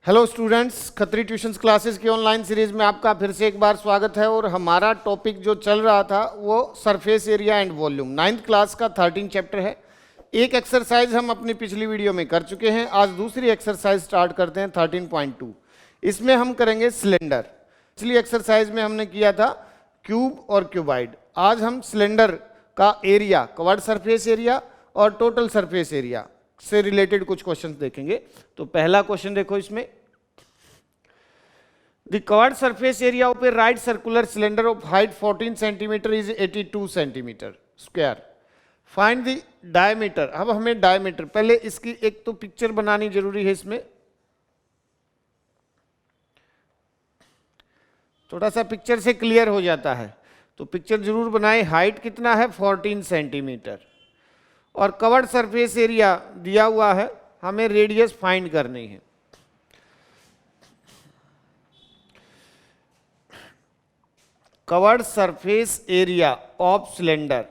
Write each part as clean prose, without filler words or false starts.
Hello students, Khatri tuitions classes की online series में आपका फिर से एक बार स्वागत है। और हमारा टॉपिक जो चल रहा था वो surface area and volume, 9th class का 13 चैप्टर है। एक एक्सरसाइज हम अपनी पिछली वीडियो में कर चुके हैं। आज दूसरी एक्सरसाइज स्टार्ट करते हैं 13.2। इसमें हम करेंगे सिलेंडर। पिछली एक्सरसाइज में हमने किया था क्यूब और क्यूबाइड। आज हम सिलेंडर का एरिया, कवर्ड सरफेस एरिया और टोटल सरफेस एरिया से रिलेटेड कुछ क्वेश्चंस देखेंगे। तो पहला क्वेश्चन देखो, इसमें the covered surface area of A right circular cylinder of height 14 centimetre is 82 centimetre square. Find the diameter. अब हमें डायमीटर, पहले इसकी एक तो पिक्चर बनानी जरूरी है। इसमें थोड़ा सा पिक्चर से क्लियर हो जाता है, तो पिक्चर जरूर बनाए। हाइट कितना है? 14 सेंटीमीटर और कवर्ड सरफेस एरिया दिया हुआ है, हमें रेडियस फाइंड करनी है। Curved surface area of cylinder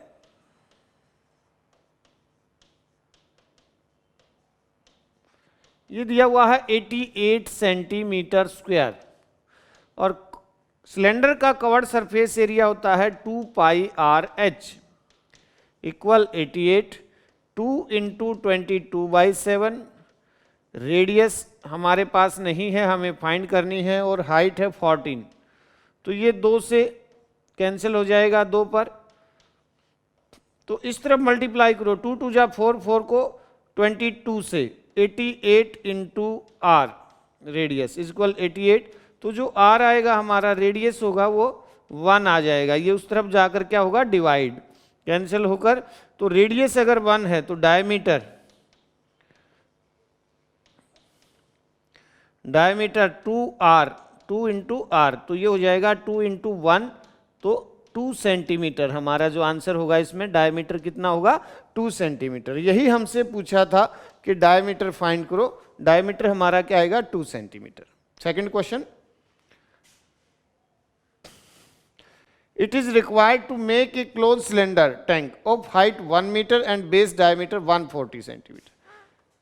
ये दिया हुआ है 88 सेंटीमीटर स्क्वायर और सिलेंडर का कवर्ड सरफेस एरिया होता है 2 pi are H equal 88 2 into 22/7। Radius हमारे पास नहीं है, हमें फाइंड करनी है, और हाइट है 14। तो ये 2 से कैंसिल हो जाएगा, 2 पर। तो इस तरफ मल्टीप्लाई करो, 2 2 जा 4, 4 को 22 से 88 इंटू आर रेडियस इक्वल 88। तो जो आर आएगा हमारा रेडियस होगा वो 1 आ जाएगा। ये उस तरफ जाकर क्या होगा? डिवाइड, कैंसिल होकर। तो रेडियस अगर 1 है तो डायमीटर 2r, 2 इंटू आर, तो ये हो जाएगा 2 इंटू 1, तो 2 सेंटीमीटर। हमारा जो आंसर होगा इसमें डायमीटर कितना होगा? 2 सेंटीमीटर। यही हमसे पूछा था कि डायमीटर फाइंड करो। डायमीटर हमारा क्या आएगा? 2 centimetre. Second question, it is required to make a closed cylinder tank of height 1 meter and base diameter 140 centimeter।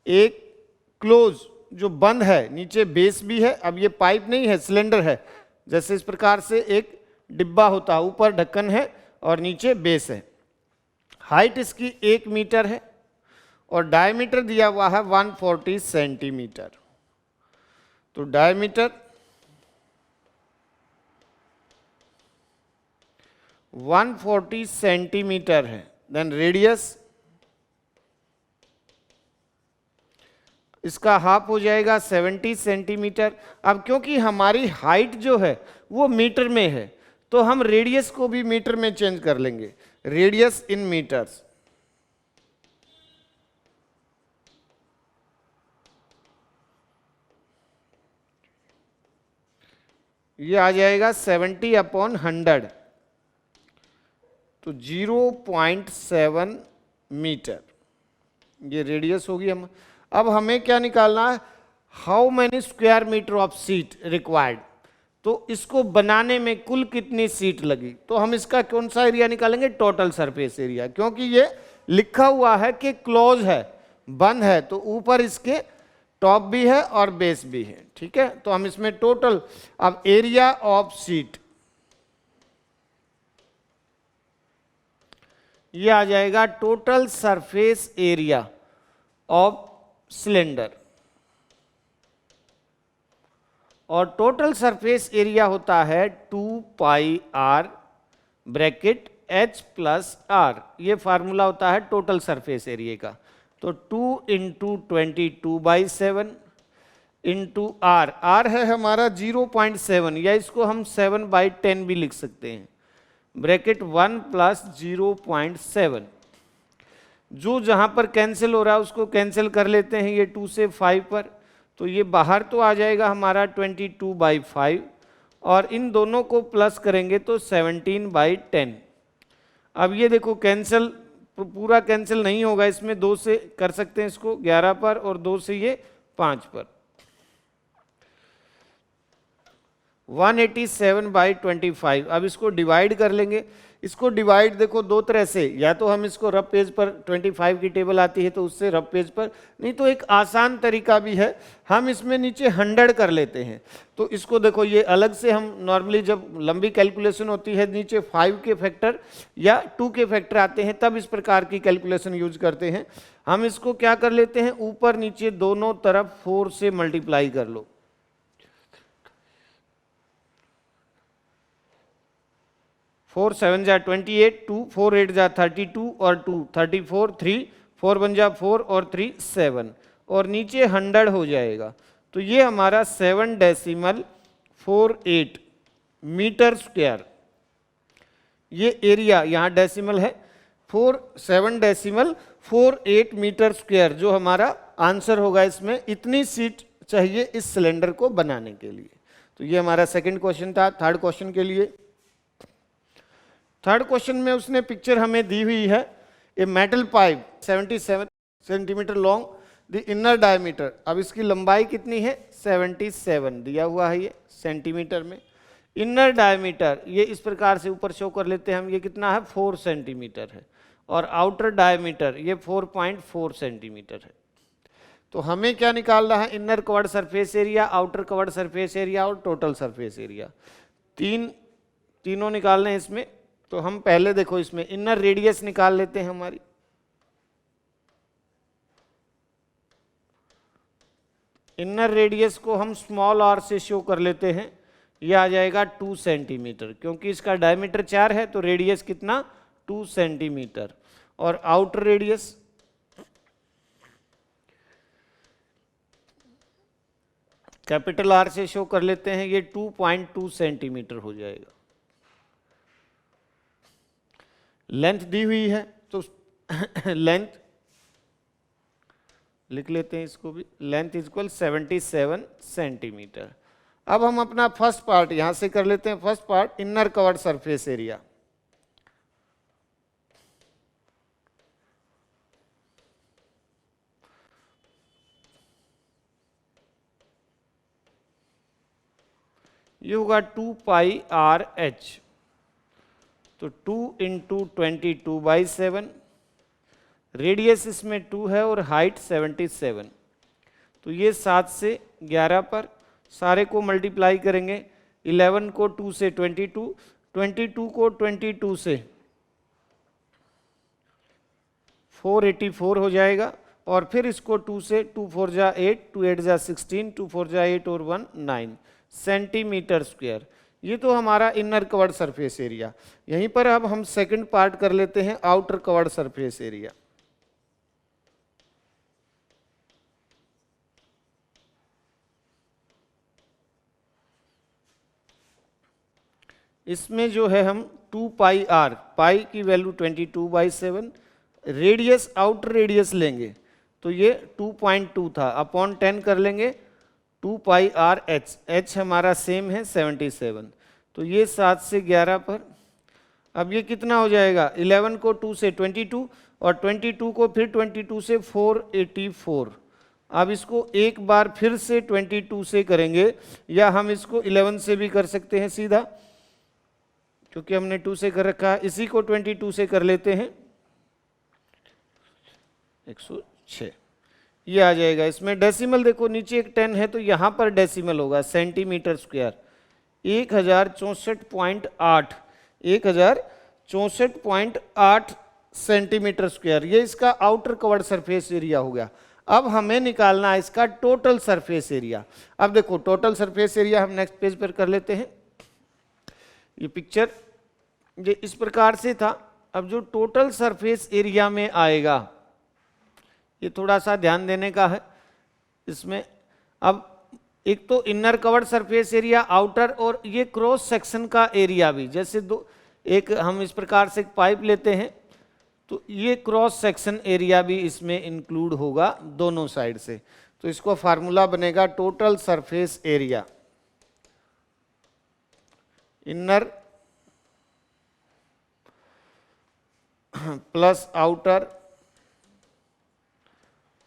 एक क्लोज जो बंद है, नीचे बेस भी है। अब ये पाइप नहीं है, सिलेंडर है। जैसे इस प्रकार से एक डिब्बा होता है, ऊपर ढक्कन है और नीचे बेस है। हाइट इसकी 1 मीटर है और डायमीटर दिया हुआ है 140 सेंटीमीटर। तो डायमीटर 140 सेंटीमीटर है, देन रेडियस इसका हाफ हो जाएगा 70 सेंटीमीटर। अब क्योंकि हमारी हाइट जो है वो मीटर में है, तो हम रेडियस को भी मीटर में चेंज कर लेंगे। रेडियस इन मीटर्स, ये आ जाएगा 70/100, तो 0.7 मीटर ये रेडियस होगी। हम अब हमें क्या निकालना है? How many square metre of seat required. तो इसको बनाने में कुल कितनी सीट लगी, तो हम इसका कौन सा एरिया निकालेंगे? Total surface area. क्योंकि ये लिखा हुआ है कि क्लोज है, बंद है, तो ऊपर इसके टॉप भी है और बेस भी है। ठीक है, तो हम इसमें टोटल, अब एरिया ऑफ सीट ये आ जाएगा total surface area of cylinder. और टोटल सरफेस एरिया होता है 2 pi R bracket H plus R. ये फार्मूला होता है टोटल सरफेस एरिया का। तो 2 इंटू 22/7 इंटू आर, आर है हमारा 0.7, या इसको हम 7/10 भी लिख सकते हैं, ब्रैकेट 1 प्लस 0.7। जो जहां पर कैंसिल हो रहा है उसको कैंसिल कर लेते हैं, ये 2 से 5 पर, तो ये बाहर तो आ जाएगा हमारा 22/5, और इन दोनों को प्लस करेंगे तो 17/10। अब ये देखो कैंसिल, पूरा कैंसिल नहीं होगा इसमें, 2 से कर सकते हैं इसको 11 पर, और 2 से ये 5 पर, 187/25। अब इसको डिवाइड कर लेंगे। इसको डिवाइड देखो दो तरह से, या तो हम इसको रफ पेज पर 25 की टेबल आती है तो उससे रफ पेज पर, नहीं तो एक आसान तरीका भी है, हम इसमें नीचे 100 कर लेते हैं। तो इसको देखो ये अलग से हम नॉर्मली जब लंबी कैलकुलेशन होती है नीचे 5 के फैक्टर या 2 के फैक्टर आते हैं तब इस प्रकार की कैलकुलेशन यूज करते हैं। हम इसको क्या कर लेते हैं, ऊपर नीचे दोनों तरफ 4 से मल्टीप्लाई कर लो। 4 7 जा 28, 2 4 8 जा 32 और 2 34, 3 4 1 जा 4 और 3 7 और नीचे 100 हो जाएगा। तो ये हमारा 7.48 मीटर स्क्वायर, ये एरिया यहाँ डेसिमल है 7.48 मीटर स्क्वायर जो हमारा आंसर होगा। इसमें इतनी सीट चाहिए इस सिलेंडर को बनाने के लिए। तो ये हमारा सेकंड क्वेश्चन था। थर्ड क्वेश्चन के लिए, थर्ड क्वेश्चन में उसने पिक्चर हमें दी हुई है, a metal pipe 77 centimetre long, the inner diameter, अब इसकी लंबाई कितनी है 77 दिया हुआ है ये सेंटीमीटर में। इनर डायमीटर ये इस प्रकार से ऊपर शो कर लेते हैं हम, ये कितना है 4 सेंटीमीटर है, और आउटर डायमीटर ये 4.4 सेंटीमीटर है। तो हमें क्या निकालना है, inner covered surface area, outer curved surface area और टोटल सरफेस एरिया, तीनों निकालने हैं इसमें। तो हम पहले देखो इसमें इनर रेडियस निकाल लेते हैं हमारी। इनर रेडियस को हम स्मॉल आर से शो कर लेते हैं, ये आ जाएगा 2 सेंटीमीटर, क्योंकि इसका डायमीटर 4 है तो रेडियस कितना 2 सेंटीमीटर। और आउटर रेडियस कैपिटल आर से शो कर लेते हैं, ये 2.2 सेंटीमीटर हो जाएगा। लेंथ दी हुई है तो लेंथ लिख लेते हैं इसको भी, लेंथ इक्वल 77 सेंटीमीटर। अब हम अपना फर्स्ट पार्ट यहां से कर लेते हैं। First part inner covered surface area, ये होगा 2 पाई आर एच, तो 2 इंटू 22/7, रेडियस इसमें 2 है और हाइट 77, तो ये 7 से 11 पर सारे को मल्टीप्लाई करेंगे। 11 को 2 से 22, 22 को 22 से 484 हो जाएगा, और फिर इसको 2 से 2 4 जा 8, 2 8 जा 16, 2 4 जा 8 और 1 9 सेंटीमीटर स्क्वायर। ये तो हमारा इनर कवर्ड सरफेस एरिया। यहीं पर अब हम सेकंड पार्ट कर लेते हैं, आउटर कवर्ड सरफेस एरिया। इसमें जो है हम 2 पाई आर, पाई की वैल्यू 22/7, रेडियस आउटर रेडियस लेंगे तो ये 2.2 था, अपॉन 10 कर लेंगे 2 पाई आर एच, एच हमारा सेम है 77, तो ये 7 से 11 पर। अब ये कितना हो जाएगा, 11 को 2 से 22 और 22 को फिर 22 से 484। अब इसको एक बार फिर से 22 से करेंगे, या हम इसको 11 से भी कर सकते हैं सीधा, क्योंकि हमने 2 से कर रखा है। इसी को 22 से कर लेते हैं, 106 ये आ जाएगा। इसमें डेसिमल देखो नीचे एक 10 है तो यहाँ पर डेसिमल होगा, सेंटीमीटर स्क्वायर 1064.8, 1064.8 सेंटीमीटर स्क्वायर, ये इसका आउटर कवर्ड सरफेस एरिया हो गया। अब हमें निकालना है इसका टोटल सरफेस एरिया। अब देखो टोटल सरफेस एरिया हम नेक्स्ट पेज पर कर लेते हैं। ये पिक्चर ये इस प्रकार से था। अब जो टोटल सरफेस एरिया में आएगा, ये थोड़ा सा ध्यान देने का है इसमें। अब एक तो inner covered surface area, outer, और ये क्रॉस सेक्शन का एरिया भी, जैसे एक हम इस प्रकार से एक पाइप लेते हैं तो ये क्रॉस सेक्शन एरिया भी इसमें इंक्लूड होगा दोनों साइड से। तो इसको फार्मूला बनेगा total surface area, inner plus outer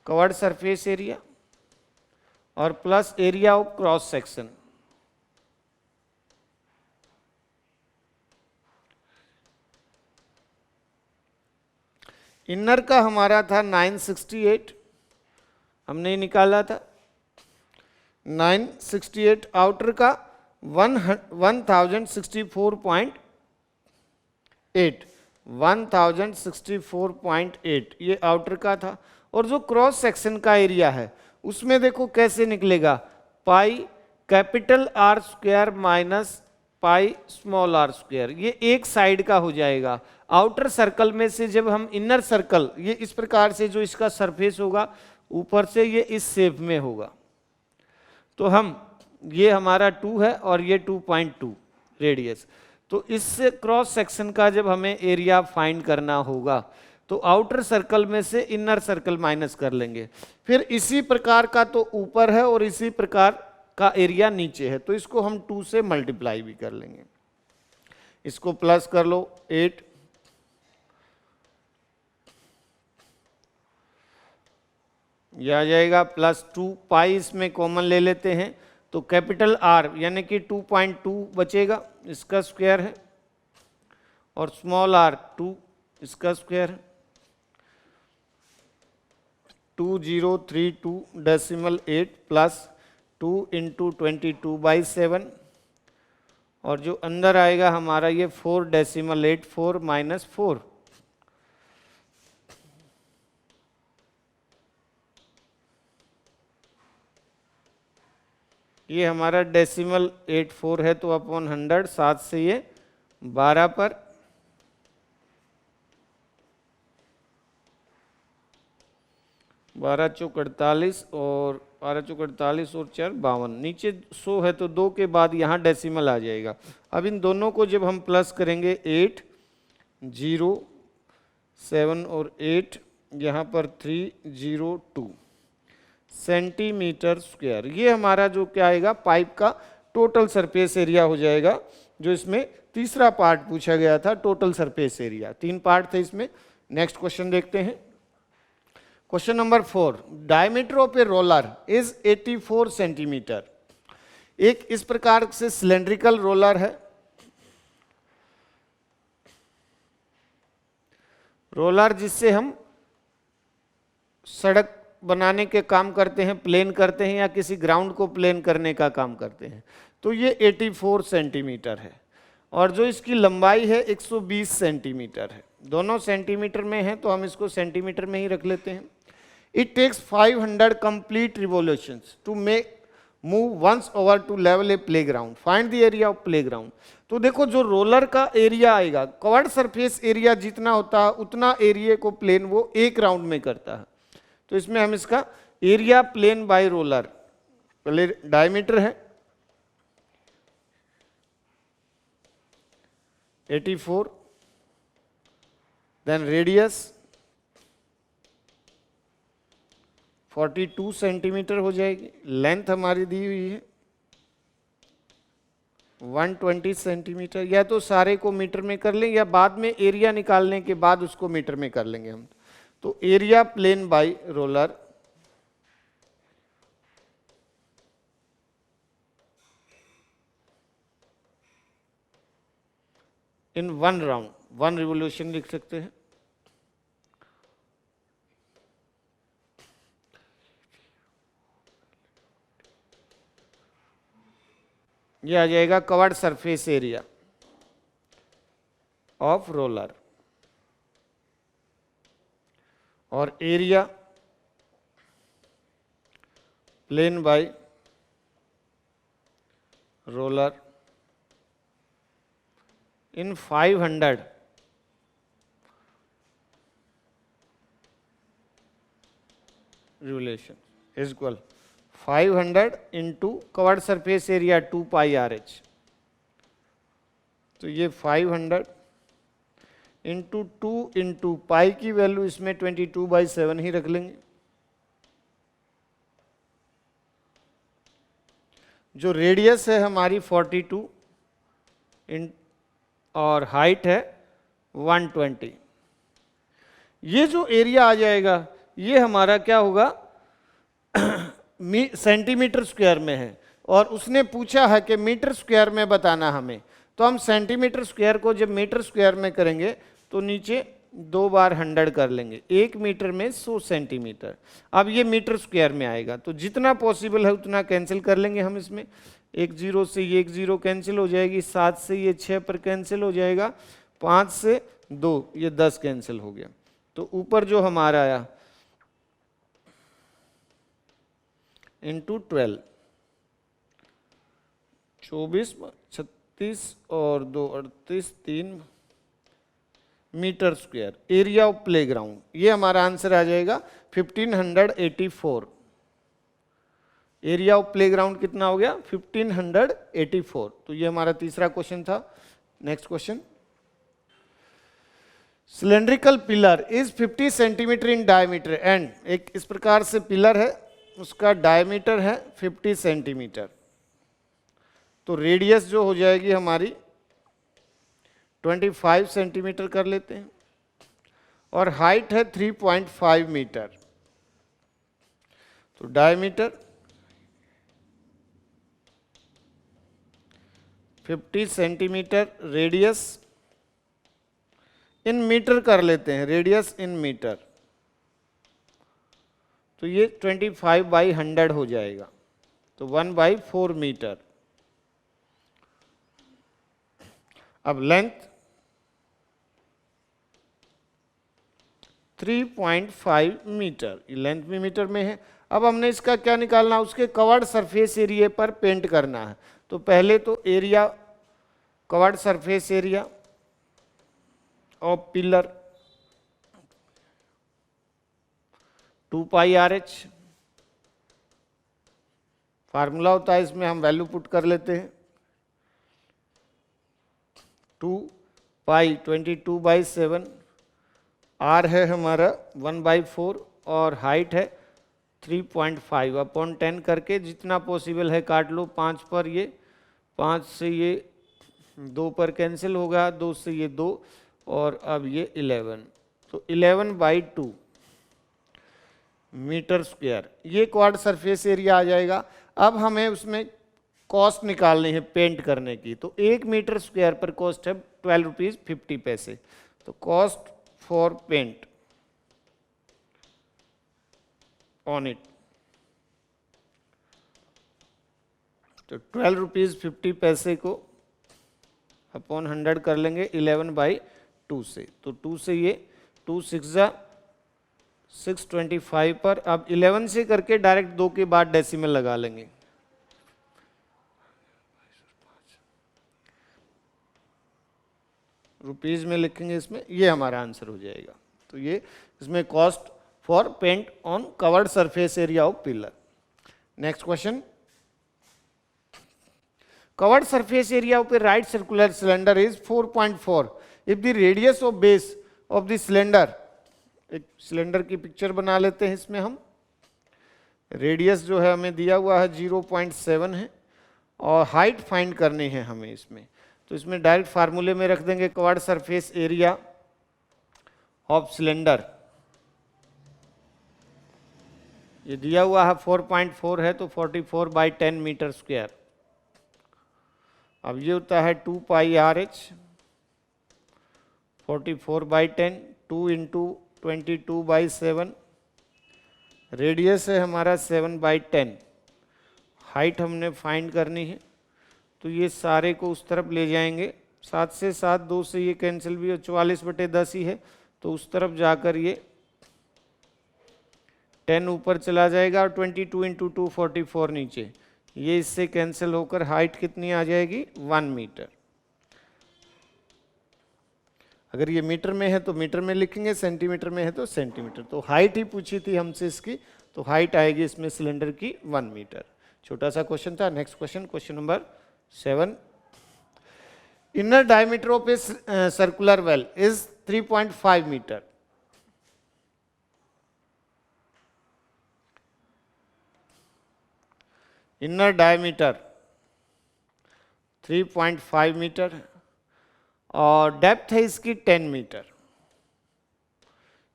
curved surface area और plus area of cross section. Inner का हमारा था 968, हमने निकाला था 968, आउटर का 1064.8 ये आउटर का था। और जो क्रॉस सेक्शन का एरिया है उसमें देखो कैसे निकलेगा, pi capital r square minus pi small r square, ये एक साइड का हो जाएगा। आउटर सर्कल में से जब हम इनर सर्कल, ये इस प्रकार से जो इसका सरफेस होगा ऊपर से ये इस शेप में होगा, तो हम ये हमारा 2 है और ये 2.2 रेडियस, तो इससे क्रॉस सेक्शन का जब हमें एरिया फाइंड करना होगा तो आउटर सर्कल में से इनर सर्कल माइनस कर लेंगे। फिर इसी प्रकार का तो ऊपर है और इसी प्रकार का एरिया नीचे है, तो इसको हम 2 से मल्टीप्लाई भी कर लेंगे। इसको प्लस कर लो 8, यह आ जाएगा प्लस 2 पाई, इसमें कॉमन ले लेते हैं तो कैपिटल आर यानी कि 2.2 बचेगा, इसका स्क्वायर है, और स्मॉल आर 2 इसका स्क्वायर है। 2032.8 प्लस 2 इंटू 22/7, और जो अंदर आएगा हमारा ये 4.84 माइनस 4, ये हमारा 0.84 है, तो अपॉन 100, 7 से ये 12 पर, 12 चौक 48 और 12 चौक 48 और 4 52, नीचे 100 है तो 2 के बाद यहाँ डेसिमल आ जाएगा। अब इन दोनों को जब हम प्लस करेंगे 8, 0, 7 और 8, यहाँ पर 302 सेंटीमीटर स्क्वायर, ये हमारा जो क्या आएगा पाइप का टोटल सरफेस एरिया हो जाएगा, जो इसमें तीसरा पार्ट पूछा गया था, टोटल सरफेस एरिया। 3 पार्ट थे इसमें। नेक्स्ट क्वेश्चन देखते हैं। Question number 4, diameter of a roller is 84 centimetre. एक इस प्रकार से सिलेंड्रिकल रोलर है, रोलर जिससे हम सड़क बनाने के काम करते हैं, प्लेन करते हैं, या किसी ग्राउंड को प्लेन करने का काम करते हैं, तो ये 84 सेंटीमीटर है, और जो इसकी लंबाई है 120 सेंटीमीटर है। दोनों सेंटीमीटर में है तो हम इसको सेंटीमीटर में ही रख लेते हैं। It takes 500 complete revolutions to make move once over to level a play ground, find the area of play ground. तो देखो जो रोलर का एरिया आएगा, कवर्ड सरफेस एरिया जितना होता है उतना एरिया को प्लेन वो एक राउंड में करता है, तो इसमें हम इसका एरिया प्लेन बाय रोलर, पहले डायमीटर है 84, देन रेडियस 42 सेंटीमीटर हो जाएगी, लेंथ हमारी दी हुई है 120 सेंटीमीटर, या तो सारे को मीटर में कर लें या बाद में एरिया निकालने के बाद उसको मीटर में कर लेंगे हम। तो area plane by roller in 1 round, 1 revolution लिख सकते हैं। ये आ जाएगा curved surface area of roller, और area plane by roller in 500 revolution is equal 500 into curved surface area 2 pi RH, तो ये 500 इंटू 2 इंटू पाई की वैल्यू इसमें 22/7 ही रख लेंगे। जो रेडियस है हमारी 42 और हाइट है 120। ये जो एरिया आ जाएगा ये हमारा क्या होगा सेंटीमीटर स्क्वायर में है, और उसने पूछा है कि मीटर स्क्वायर में बताना हमें, तो हम सेंटीमीटर स्क्वायर को जब मीटर स्क्वायर में करेंगे तो नीचे 2 बार 100 कर लेंगे, 1 मीटर में 100 सेंटीमीटर। अब ये मीटर स्क्वायर में आएगा, तो जितना पॉसिबल है उतना कैंसिल कर लेंगे हम इसमें। 1 0 से ये 1 0 कैंसिल हो जाएगी, 7 से ये 6 पर कैंसिल हो जाएगा, 5 से 2 ये 10 कैंसिल हो गया। तो ऊपर जो हमारा आया इंटू 12, 24 36 और 2 38 3 metre square area of playground. ये हमारा आंसर आ जाएगा 1584। एरिया ऑफ प्लेग्राउंड कितना हो गया? 1584। तो ये हमारा तीसरा क्वेश्चन था। Next question, cylindrical pillar is 50 centimetre in diameter and, एक इस प्रकार से पिलर है, उसका डायमीटर है 50 सेंटीमीटर। तो रेडियस जो हो जाएगी हमारी 25 सेंटीमीटर कर लेते हैं, और हाइट है 3.5 मीटर। तो diameter 50 centimetre, radius in metre कर लेते हैं, रेडियस इन मीटर। तो ये 25/100 हो जाएगा, तो 1/4 मीटर। अब लेंथ 3.5 मीटर, ये लेंथ भी मीटर में है। अब हमने इसका क्या निकालना है? उसके कवर्ड सरफेस एरिया पर पेंट करना है। तो पहले तो area, covered surface area of pillar 2πRH, formula होता है इसमें, हम वैल्यू पुट कर लेते हैं। 2π 22/7, R है हमारा 1/4 और हाइट है 3.5 अपॉन 10 करके जितना पॉसिबल है काट लो। 5 पर ये, 5 से ये 2 पर कैंसिल होगा, 2 से ये 2 और अब ये 11, तो 11/2 मीटर स्क्वायर ये क्वाड सरफेस एरिया आ जाएगा। अब हमें उसमें कॉस्ट निकालनी है पेंट करने की। तो 1 मीटर स्क्वायर पर कॉस्ट है 12 रुपीज़ 50 पैसे। तो cost for paint on it, तो 12 रुपीज़ 50 पैसे को अपॉन 100 कर लेंगे 11/2 से। तो 2 से ये 2 6 625 पर। अब 11 से करके डायरेक्ट 2 के बाद डेसिमल लगा लेंगे। रुपीज़ में लिखेंगे इसमें, ये हमारा आंसर हो जाएगा। तो ये इसमें cost for paint on covered surface area of pillar. Next question, covered surface area of a right circular cylinder is 4.4 if the radius of base of the cylinder, एक सिलेंडर की पिक्चर बना लेते हैं इसमें हम। रेडियस जो है हमें दिया हुआ है 0.7 है और हाइट फाइंड करनी है हमें इसमें। तो इसमें डायरेक्ट फार्मूले में रख देंगे covered surface area of cylinder, ये दिया हुआ है 4.4 है, तो 44/10 मीटर स्क्वायर। अब ये होता है 2πRH 44/10, 2 इंटू 22/7, रेडियस है हमारा 7/10, हाइट हमने फाइंड करनी है। तो ये सारे को उस तरफ ले जाएंगे, 7 से 7, 2 से ये कैंसिल भी, 44/10 ही है, तो उस तरफ जाकर ये 10 ऊपर चला जाएगा और 22 इंटू 2 44 नीचे, ये इससे कैंसिल होकर हाइट कितनी आ जाएगी 1 मीटर। अगर ये मीटर में है तो मीटर में लिखेंगे, सेंटीमीटर में है तो सेंटीमीटर। तो हाइट ही पूछी थी हमसे इसकी, तो हाइट आएगी इसमें सिलेंडर की 1 मीटर। छोटा सा क्वेश्चन था। Next question, question number 7, inner diameter of a circular well is 3.5 metre. Inner diameter 3.5 metre और डेप्थ है इसकी 10 मीटर।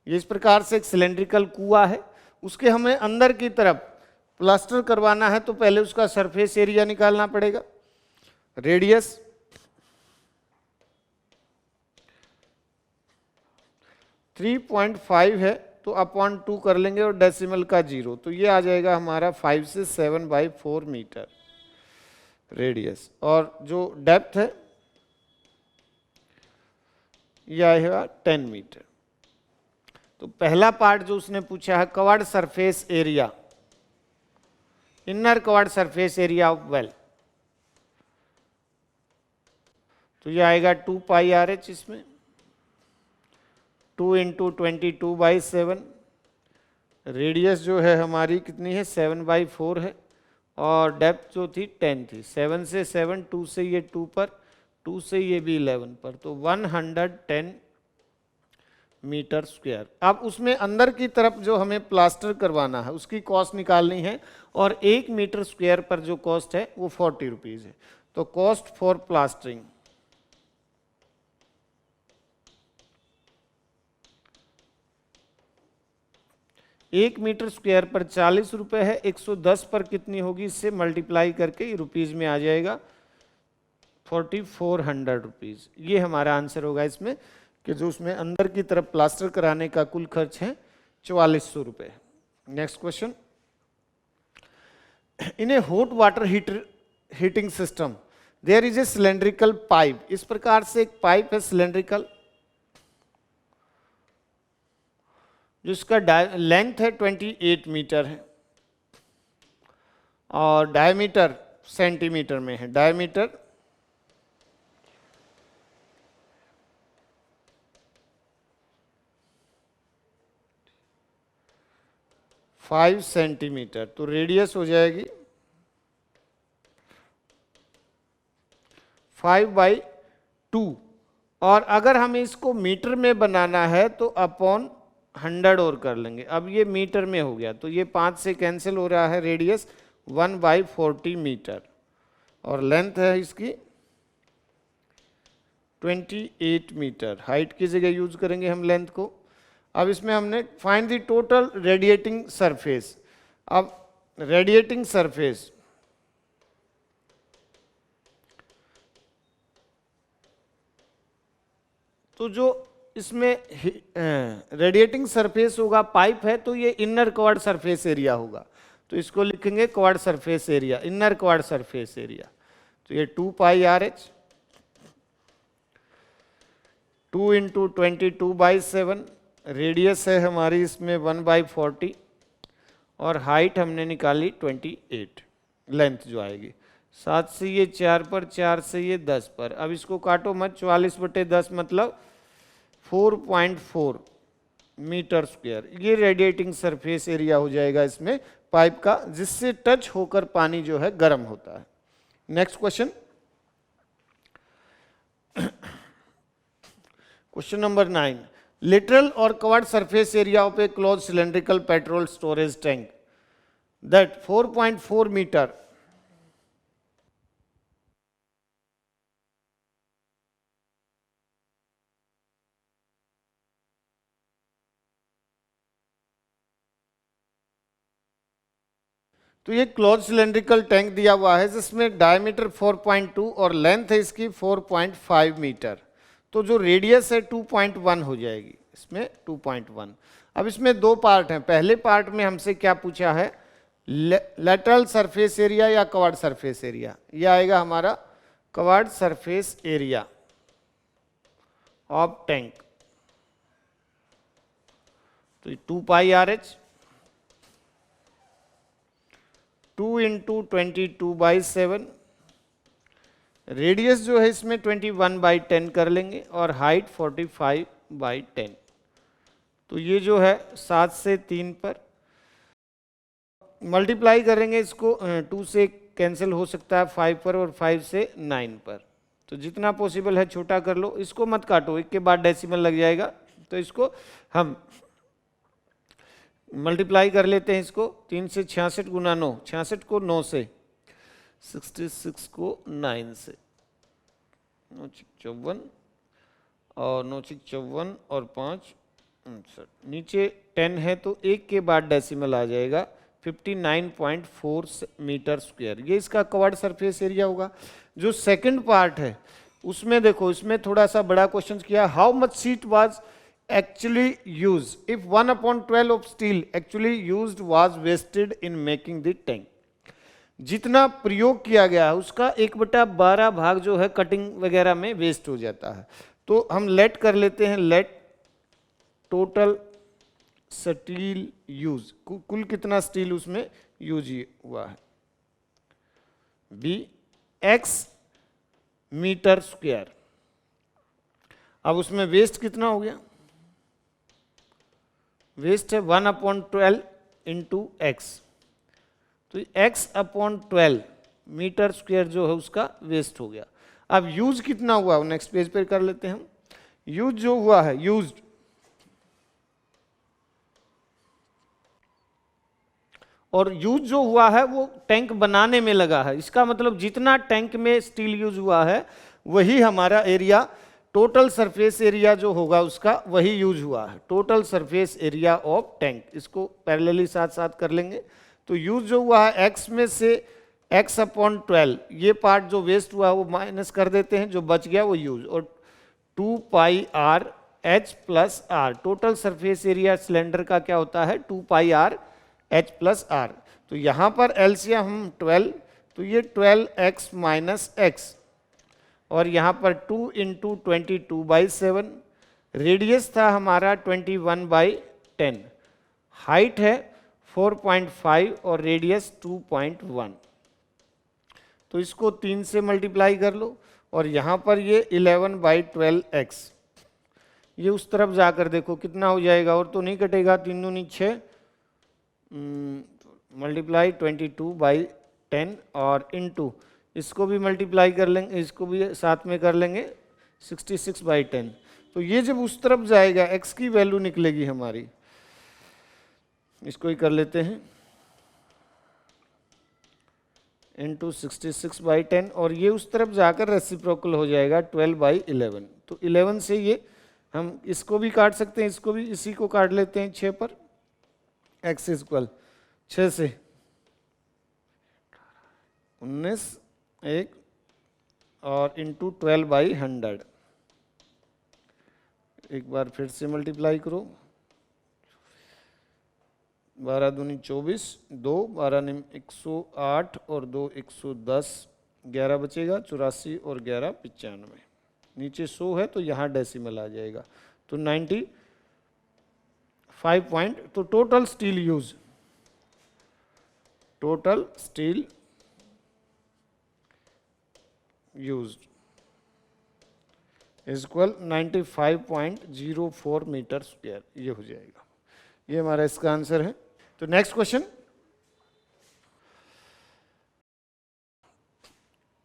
ये इस प्रकार से एक सिलेंड्रिकल कुआ है, उसके हमें अंदर की तरफ प्लास्टर करवाना है। तो पहले उसका सरफेस एरिया निकालना पड़ेगा। रेडियस 3.5 है तो अपॉन 2 कर लेंगे और डेसिमल का 0, तो ये आ जाएगा हमारा 5 से 7/4 मीटर रेडियस। और जो डेप्थ है ये आएगा 10 मीटर। तो पहला पार्ट जो उसने पूछा है curved surface area, inner covered surface area of well, तो ये आएगा 2πRH, इसमें 2 × 22/7, रेडियस जो है हमारी कितनी है 7/4 है, और डेप्थ जो थी 10 थी, 7 से 7, 2 से ये 2 पर, 2 से ये भी 11 पर, तो 110 मीटर स्क्वायर। अब उसमें अंदर की तरफ जो हमें प्लास्टर करवाना है उसकी कॉस्ट निकालनी है, और 1 मीटर स्क्वायर पर जो कॉस्ट है वो 40 रुपीज़ है। तो कॉस्ट फॉर प्लास्टरिंग, एक मीटर स्क्वायर पर 40 रुपये है, 110 पर कितनी होगी, इससे मल्टीप्लाई करके रुपीज़ में आ जाएगा 4400 रुपीज़। ये हमारा आंसर होगा इसमें, कि जो उसमें अंदर की तरफ प्लास्टर कराने का कुल खर्च है 4400 रुपये। Next question, in a hot water heating system there is a cylindrical pipe. इस प्रकार से एक पाइप है सिलेंड्रिकल, जिसका लेंथ है 28 मीटर है और डायमीटर सेंटीमीटर में है, डायमीटर 5 सेंटीमीटर, तो रेडियस हो जाएगी 5/2। और अगर हमें इसको मीटर में बनाना है तो अपॉन 100 और कर लेंगे। अब ये मीटर में हो गया तो ये 5 से कैंसिल हो रहा है, रेडियस 1/40 मीटर, और लेंथ है इसकी 28 मीटर। हाइट की जगह यूज करेंगे हम लेंथ को। अब इसमें हमने find the total radiating surface. अब रेडिएटिंग सरफेस, तो जो इसमें रेडिएटिंग सरफेस होगा, पाइप है तो ये इनर कवर्ड सरफेस एरिया होगा, तो इसको लिखेंगे covered surface area, inner covered surface area. तो ये 2πRH 2 × 22/7, रेडियस है हमारी इसमें 1/40, और हाइट हमने निकाली 28, लेंथ जो आएगी 7 से ये 4 पर, 4 से ये 10 पर। अब इसको काटो मत, 44/10 मतलब 4.4 मीटर स्क्वायर। ये रेडिएटिंग सरफेस एरिया हो जाएगा इसमें पाइप का, जिससे टच होकर पानी जो है गर्म होता है। Next question, question number 9, lateral और curved surface area of a close cylindrical petrol storage tank that 4.4 metre तो ये क्लोज सिलेंड्रिकल टैंक दिया हुआ है जिसमें डायमीटर 4.2 और लेंथ है इसकी 4.5 मीटर। तो जो रेडियस है 2.1 हो जाएगी इसमें 2.1। अब इसमें दो पार्ट हैं। पहले पार्ट में हमसे क्या पूछा है, लेटरल सरफेस एरिया या कवर्ड सरफेस एरिया। यह आएगा हमारा covered surface area of tank. तो 2πRH 2 × 22/7, रेडियस जो है इसमें 21/10 कर लेंगे और हाइट 45/10। तो ये जो है 7 से 3 पर मल्टीप्लाई करेंगे इसको, 2 से कैंसिल हो सकता है 5 पर और 5 से 9 पर। तो जितना पॉसिबल है छोटा कर लो, इसको मत काटो, एक के बाद डेसिमल लग जाएगा। तो इसको हम मल्टीप्लाई कर लेते हैं इसको, 3 से 66 × 9, 66 को 9 से, 66 को 9 से, 9 × 54 और 9 × 54 और 5 59। नीचे 10 है तो एक के बाद डेसिमल आ जाएगा 59.4 मीटर स्क्वायर। ये इसका कवर्ड सरफेस एरिया होगा। जो सेकंड पार्ट है उसमें देखो, इसमें थोड़ा सा बड़ा क्वेश्चन किया, how much sheet was actually used, if 1/12 of steel actually used was wasted in making the tank, जितना प्रयोग किया गया है उसका 1/12 भाग जो है कटिंग वगैरह में वेस्ट हो जाता है। तो हम लेट कर लेते हैं, लेट टोटल स्टील यूज, कुल कितना स्टील उसमें यूज हुआ है, बी एक्स मीटर स्क्वायर। अब उसमें वेस्ट कितना हो गया, वेस्ट है 1/12 इंटू एक्स, तो x/12 मीटर स्क्वायर जो है उसका वेस्ट हो गया। अब यूज कितना हुआ नेक्स्ट पेज पर कर लेते हैं हम। यूज जो हुआ है, यूज्ड, और यूज जो हुआ है वो टैंक बनाने में लगा है, इसका मतलब जितना टैंक में स्टील यूज हुआ है वही हमारा एरिया, टोटल सरफेस एरिया जो होगा उसका वही यूज हुआ है, total surface area of tank. इसको पैरेलली साथ साथ कर लेंगे। तो यूज जो हुआ है x में से x/12, ये पार्ट जो वेस्ट हुआ वो माइनस कर देते हैं, जो बच गया वो यूज, और 2πr h plus r, total surface area cylinder का क्या होता है 2πr h प्लस आर। तो यहाँ पर एलसीएम हम 12, तो ये 12x माइनस एक्स, और यहाँ पर 2 इंटू 22/7, रेडियस था हमारा 21/10, हाइट है 4.5 और रेडियस 2.1। तो इसको 3 से मल्टीप्लाई कर लो, और यहाँ पर ये 11/12x, ये उस तरफ जाकर देखो कितना हो जाएगा, और तो नहीं कटेगा, 3 दूनी 6, मल्टीप्लाई 22/10 और इनटू इसको भी मल्टीप्लाई कर लेंगे, इसको भी साथ में कर लेंगे 66/10। तो ये जब उस तरफ जाएगा x की वैल्यू निकलेगी हमारी, इसको ही कर लेते हैं, इंटू 66/10, और ये उस तरफ जाकर रेसिप्रोकल हो जाएगा 12/11। तो 11 से ये हम इसको भी काट सकते हैं, इसको भी, इसी को काट लेते हैं 6 पर, x इक्वल 6 से 19 1 और इंटू 12/100। एक बार फिर से मल्टीप्लाई करो, 12 दूनी 24, 2 12 निम 108 और 2 110, 11 बचेगा 84 और 11 95, नीचे 100 है तो यहाँ डेसिमल आ जाएगा, तो 95 पॉइंट। तो total steel use, total steel used is equal 95.04 metre square, ये हो जाएगा। ये हमारा इसका आंसर है। तो next question,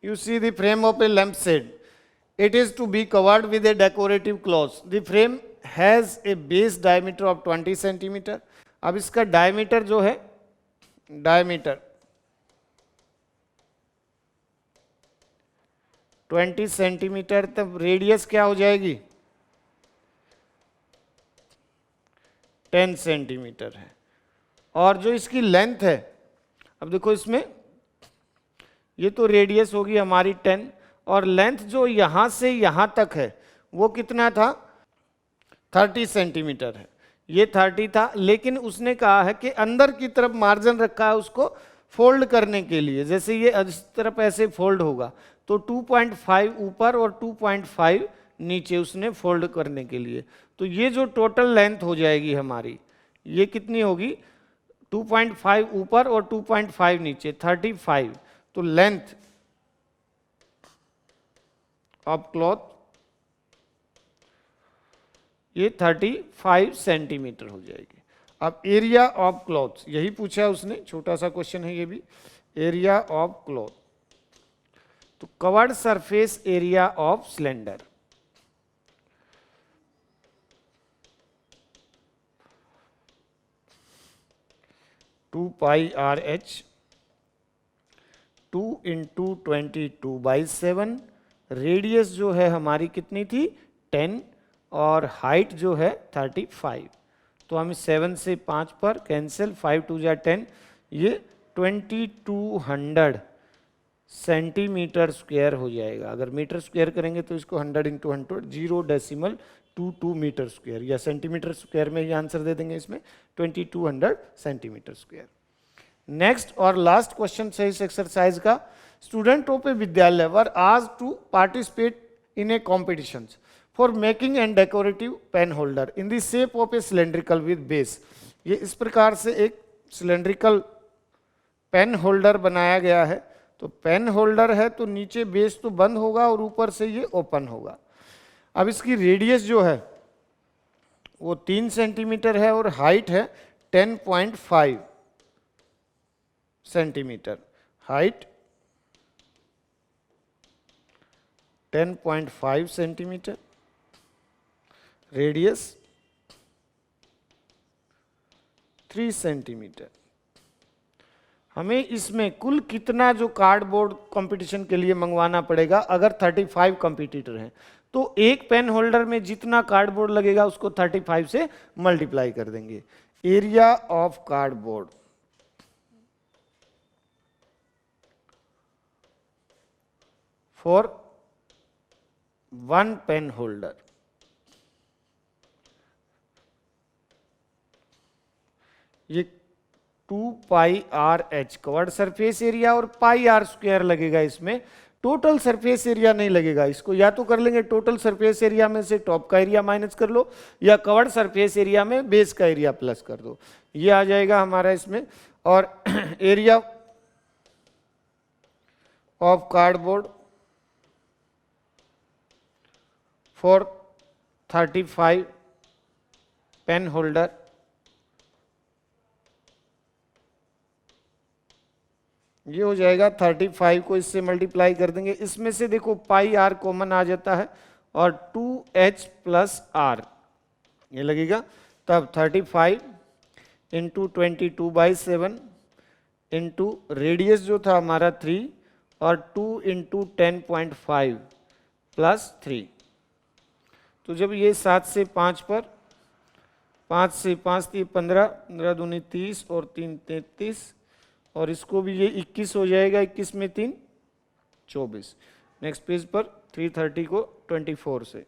you see the frame of a lampshade, it is to be covered with a decorative cloth, the frame has a base diameter of 20 centimeter। अब इसका डायमीटर जो है, डायमीटर 20 सेंटीमीटर, तब रेडियस क्या हो जाएगी 10 सेंटीमीटर है, और जो इसकी लेंथ है, अब देखो इसमें ये तो रेडियस होगी हमारी 10, और लेंथ जो यहाँ से यहाँ तक है वो कितना था 30 सेंटीमीटर है, ये 30 था, लेकिन उसने कहा है कि अंदर की तरफ मार्जिन रखा है उसको फोल्ड करने के लिए, जैसे ये इस तरफ ऐसे फोल्ड होगा, तो 2.5 ऊपर और 2.5 नीचे उसने फोल्ड करने के लिए। तो ये जो टोटल लेंथ हो जाएगी हमारी, ये कितनी होगी 2.5 ऊपर और 2.5 नीचे, 35। तो लेंथ ऑफ क्लॉथ ये 35 सेंटीमीटर हो जाएगी। अब एरिया ऑफ क्लॉथ, यही पूछा है उसने, छोटा सा क्वेश्चन है ये भी, एरिया ऑफ क्लॉथ, तो covered surface area of cylinder, two pi are h 2 into 22/7, radius जो है हमारी कितनी थी 10, और हाइट जो है 35। तो हम 7 से 5 पर कैंसिल, 5 2 जा 10, ये 2200 सेंटीमीटर स्क्वायर हो जाएगा। अगर मीटर स्क्वायर करेंगे तो इसको 100 इंटू 100, 0 डेसिमल 22 मीटर स्क्वायर, या सेंटीमीटर स्क्वायर में ही आंसर दे देंगे इसमें, 2200 सेंटीमीटर स्क्वायर। नेक्स्ट और लास्ट क्वेश्चन है इस एक्सरसाइज का, student of a Vidyalaya were asked to participate in a competition for making and decorative pen holder in the shape of a cylindrical with base. ये इस प्रकार से एक सिलेंड्रिकल पेन होल्डर बनाया गया है। तो पेन होल्डर है तो नीचे बेस तो बंद होगा और ऊपर से ये ओपन होगा। अब इसकी रेडियस जो है वो 3 सेंटीमीटर है और हाइट है 10.5 centimetre. Height 10.5 centimetre, radius 3 centimetre. हमें इसमें कुल कितना जो कार्डबोर्ड कंपटीशन के लिए मंगवाना पड़ेगा, अगर 35 कंपटीटर हैं तो एक पेन होल्डर में जितना कार्डबोर्ड लगेगा उसको 35 से मल्टीप्लाई कर देंगे। Area of cardboard for 1 pen holder, ये 2 pi are H curved surface area और पाई आर स्क्वायर लगेगा। इसमें टोटल सरफेस एरिया नहीं लगेगा। इसको या तो कर लेंगे टोटल सरफेस एरिया में से टॉप का एरिया माइनस कर लो, या कवर्ड सरफेस एरिया में बेस का एरिया प्लस कर दो, ये आ जाएगा हमारा इसमें। और area of cardboard for 35 pen holder, ये हो जाएगा 35 को इससे मल्टीप्लाई कर देंगे। इसमें से देखो पाई आर कॉमन आ जाता है और 2h प्लस आर ये लगेगा। तब 35 इंटू 22/7 इंटू रेडियस जो था हमारा 3 और 2 इंटू 10.5 प्लस 3। तो जब ये 7 से 5 पर, 5 से 5 3 15, 15 दूनी 30 और 3 33, और इसको भी ये 21 हो जाएगा, 21 में 3 24। नेक्स्ट पेज पर 330 को 24 से,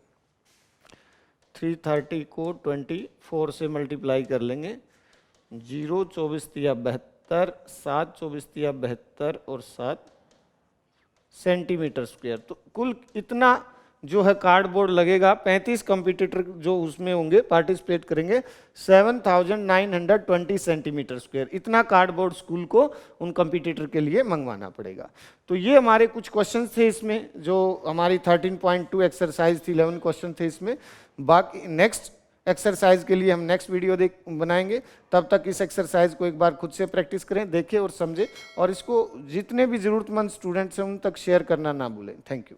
330 को 24 से मल्टीप्लाई कर लेंगे। 0 24 तिया 72, 7 24 तिया 72 और 7 सेंटीमीटर स्क्वायर। तो कुल इतना जो है कार्डबोर्ड लगेगा। 35 कंपटीटर जो उसमें होंगे पार्टिसिपेट करेंगे, 7920 सेंटीमीटर स्क्वायर। इतना कार्डबोर्ड स्कूल को उन कंपटीटर के लिए मंगवाना पड़ेगा। तो ये हमारे कुछ क्वेश्चंस थे इसमें, जो हमारी 13.2 एक्सरसाइज थी, 11 क्वेश्चन थे इसमें। बाकी नेक्स्ट एक्सरसाइज के लिए हम नेक्स्ट वीडियो बनाएंगे। तब तक इस एक्सरसाइज को एक बार खुद से प्रैक्टिस करें, देखें और समझें, और इसको जितने भी ज़रूरतमंद स्टूडेंट्स हैं उन तक शेयर करना ना भूलें। Thank you.